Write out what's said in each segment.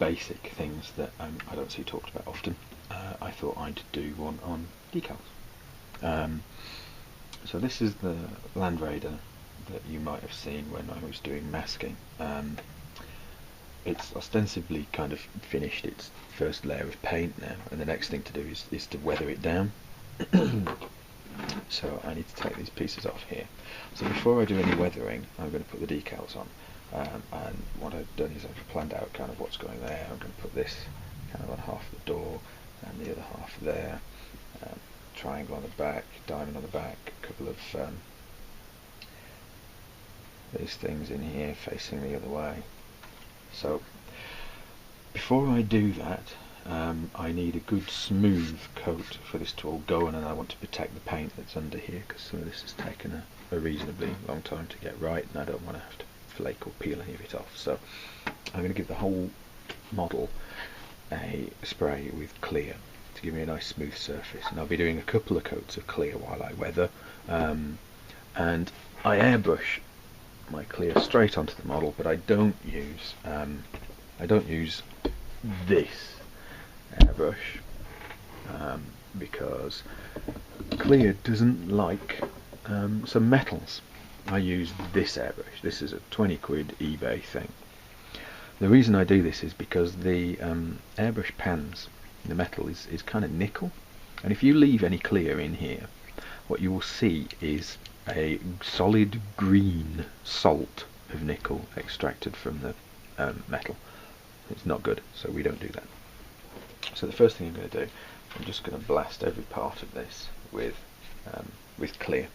basic things that I don't see talked about often, I thought I'd do one on decals. So this is the Land Raider that you might have seen when I was doing masking. It's ostensibly kind of finished its first layer of paint now, and the next thing to do is to weather it down. So I need to take these pieces off here. So before I do any weathering, I'm going to put the decals on. And what I've done is I've planned out kind of what's going there. I'm going to put this kind of on half the door and the other half there. Triangle on the back, diamond on the back, a couple of these things in here facing the other way. So before I do that, I need a good smooth coat for this to all go on, and I want to protect the paint that's under here because some of this has taken a reasonably long time to get right, and I don't want to have to flake or peel any of it off. So I'm going to give the whole model a spray with clear to give me a nice smooth surface, and I'll be doing a couple of coats of clear while I weather, and I airbrush my clear straight onto the model, but I don't use this airbrush because clear doesn't like some metals. I use this airbrush. This is a 20 quid eBay thing. The reason I do this is because the airbrush pans, the metal is kind of nickel, and if you leave any clear in here, what you will see is a solid green salt of nickel extracted from the metal. It's not good, so we don't do that. So the first thing I'm going to do, I'm just going to blast every part of this with clear.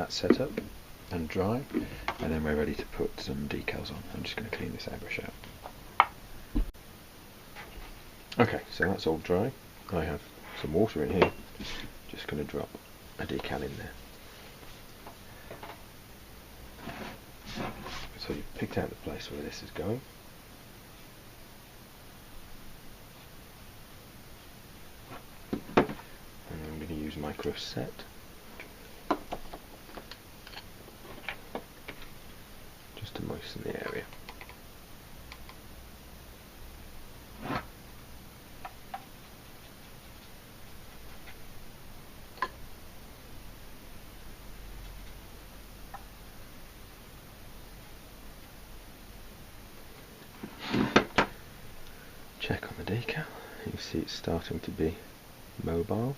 Set up and dry, and then we're ready to put some decals on. I'm just going to clean this airbrush out. Okay, so that's all dry. I have some water in here, just going to drop a decal in there. So you've picked out the place where this is going. And I'm going to use micro set. To moisten the area. Check on the decal. You see it's starting to be mobile.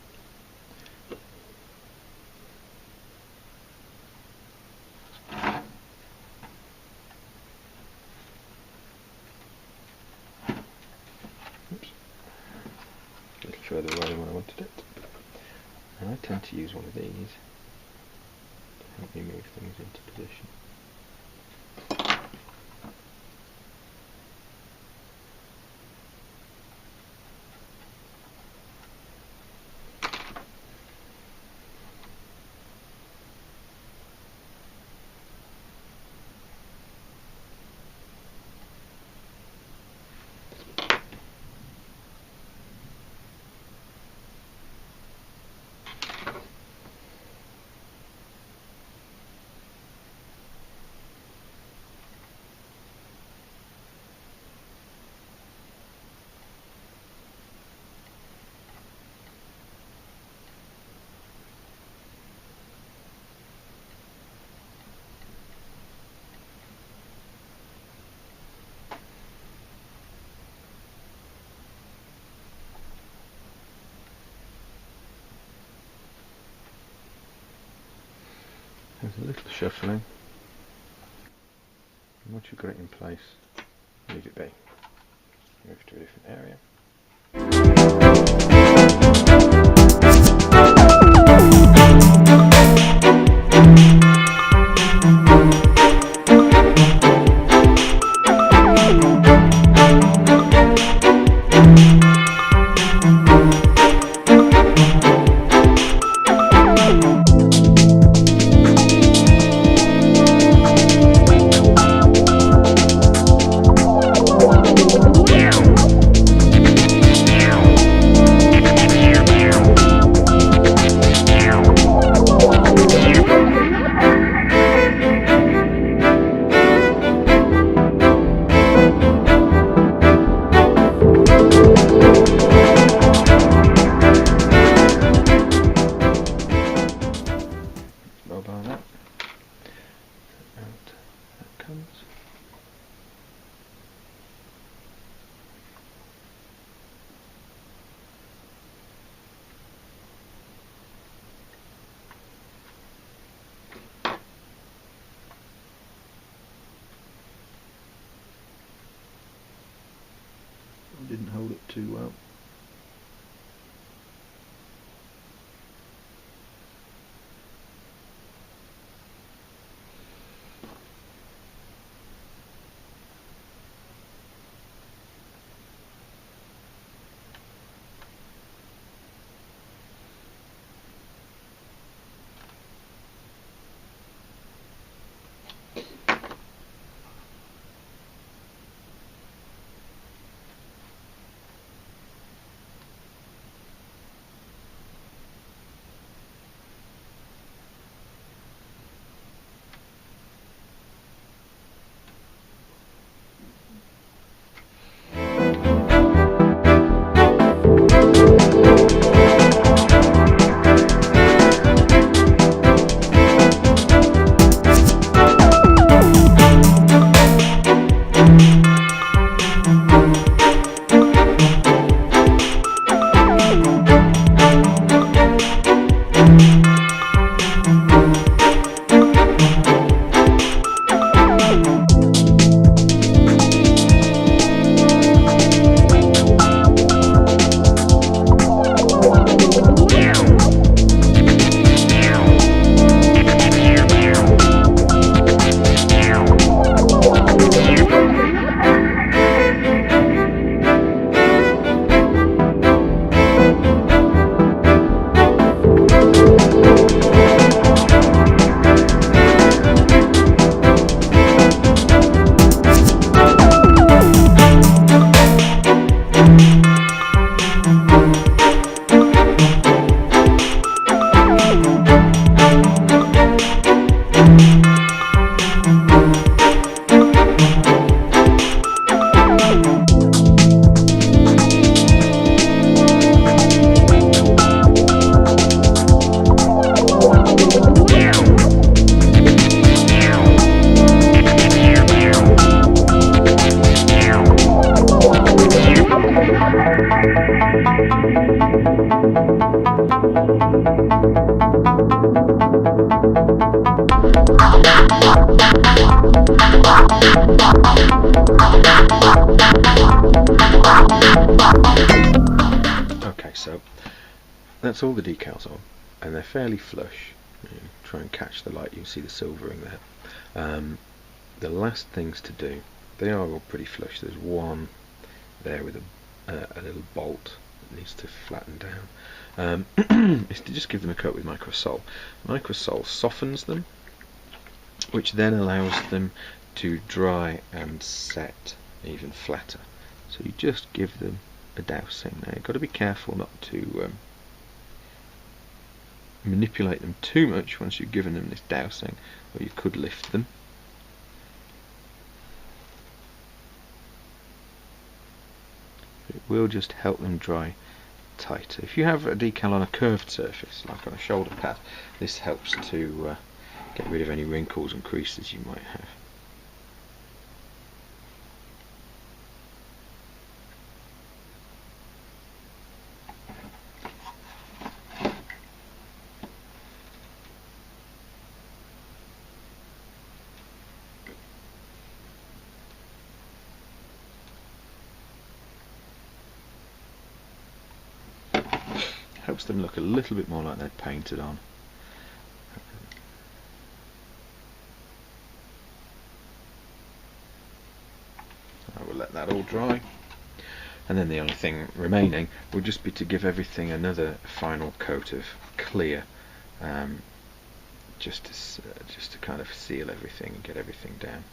Further away than I wanted it, and I tend to use one of these to help me move things into position. There's a little shuffling, and once you've got it in place, leave it be. Move to a different area. comes. Didn't hold it too well. Okay, so that's all the decals on, and they're fairly flush. Try and catch the light, you can see the silvering there. The last things to do, they are all pretty flush. There's one there with a little bolt that needs to flatten down. Is to just give them a coat with Microsol. Microsol softens them, which then allows them to dry and set even flatter. So you just give them a dousing. Now you've got to be careful not to manipulate them too much once you've given them this dousing, or you could lift them. It will just help them dry tighter. If you have a decal on a curved surface, like on a shoulder pad, this helps to get rid of any wrinkles and creases you might have. Helps them look a little bit more like they're painted on. I will let that all dry, and then the only thing remaining will just be to give everything another final coat of clear, just to kind of seal everything and get everything down.